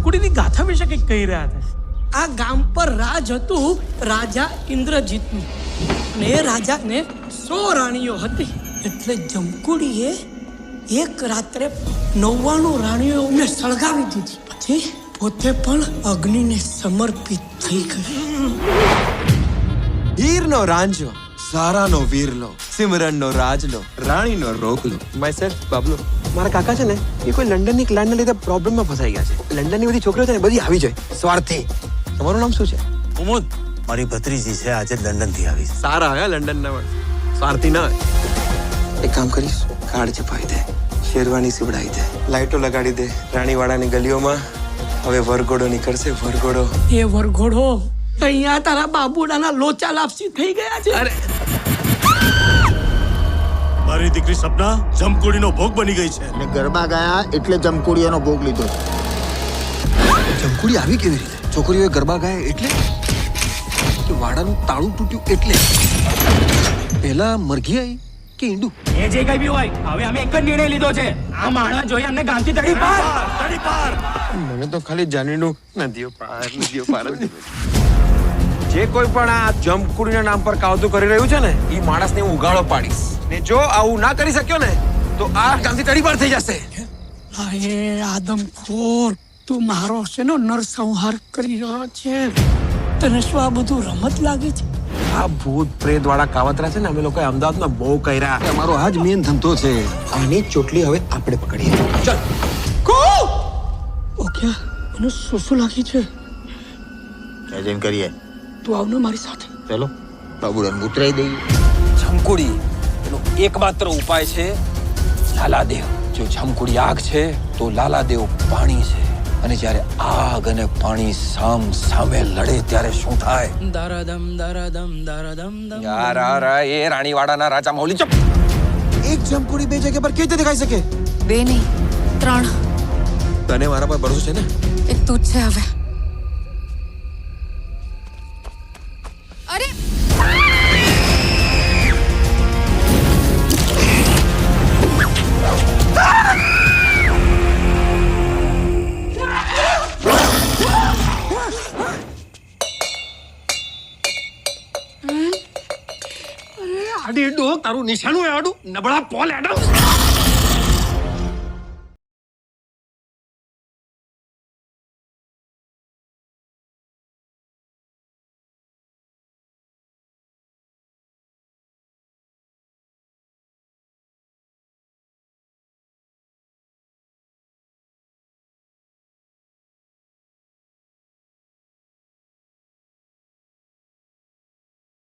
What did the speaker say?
જમકુડીની ગાથા વિશે કંઈક કહી રહ્યા હતા. આ ગામ પર રાજ હતું રાજા ઇન્દ્રજીતનું, અને એ રાજાને 100 રાણીઓ હતી. એટલે જમકુડીએ એક રાત્રે 99 રાણીઓને સળગાવી દીધી. પછી પોતે પણ અગ્નિને સમર્પિત થઈ ગઈ. હીરનો રાંਝો, સારાનો વીરલો, સિમરનનો રાજલો, રાણીનો રોકલો. Myself Bablo. મારા કાકા છે ને એ કોઈ લંડનની ક્લાયન્ટના લીધે પ્રોબ્લેમમાં ફસાઈ ગયા છે. લંડનની બધી છોકરીઓ છે ને બધી આવી જાય સ્વાર્થી. તમારું નામ શું છે? ઉમુદ મારી ભત્રીજી છે, આજે લંડન થી આવી. સારા હે લંડનના વડ, સ્વાર્થી ના. એક કામ કરીશ, કાર્ડ છપાવી દે, શેરવાની સીવડાવી દે, લાઈટો લગાડી દે. રાણીવાડાની ગલીઓમાં હવે વરઘોડો નીકળશે, વરઘોડો. એ વરઘોડો અહીંયા તારા બાબુડાના લોચા લાપસી થઈ ગયા છે. અરે મારી દીકરી સપના જમકુડીનો ભોગ બની ગઈ છે. અને ગરબા ગયા એટલે જમકુડીઓનો ભોગ લીધો. જમકુડી આવી કેવી રીતે? છોકરીઓએ ગરબા ગાયા એટલે કે વાડાનું તાળું તૂટ્યું એટલે? પહેલા મરઘી આવી કે ઈંડું? એ જે કઈ બી હોય, હવે અમે એક જ નિર્ણય લીધો છે. આ માણસ જોઈ અમને ગામથી તડી પાર. તડી પાર. મને તો ખાલી જાણીનું નદીઓ પાર જ. જે કોઈ પણ આ જમકુડીના નામ પર કાવતું કરી રહ્યું છે ને, એ માણસને હું ઉગાડો પાડીશ. ને જો આવું ના કરી શક્યો ને તો આ ગામથી તડીપાર થઈ જશે. અરે આદમખોર, તું મારો શેનો નરસંહાર કરી રહ્યો છે? તને શું આ બધું રમત લાગે છે? આ ભૂત પ્રેત વાળા કાવતરા છે ને અમે લોકોએ અમદાવાદમાં બહુ કર્યા. અમારો આ જ મેન ધંધો છે. આની ચોટલી હવે આપણે પકડીએ. ચાલ ઓકે, મને શું લાગી છે? એજન કરીએ. તું આવને મારી સાથે. ચલો બાબુડાને ઉતરાઈ દઈએ. જમકુડી એનો એકમાત્ર ઉપાય છે લાલાદેવ. જો જમકુડી આગ છે તો લાલાદેવ પાણી છે, અને જ્યારે આગ અને પાણી સામ સામે લડે ત્યારે શું થાય? દરદમ દરદમ દરદમ દમ. યાર એ રાણીવાડાના રાજા મૌલી ચપ. એક જમકુડી બે જગ્યા પર કેવી રીતે દેખાઈ શકે? 2 નહીં 3. તને મારા પર ભરોસો છે ને? એક તું જ છે હવે. અરે આડી ડો તારું નિશાનું આડું નબળા પોલ એડમ.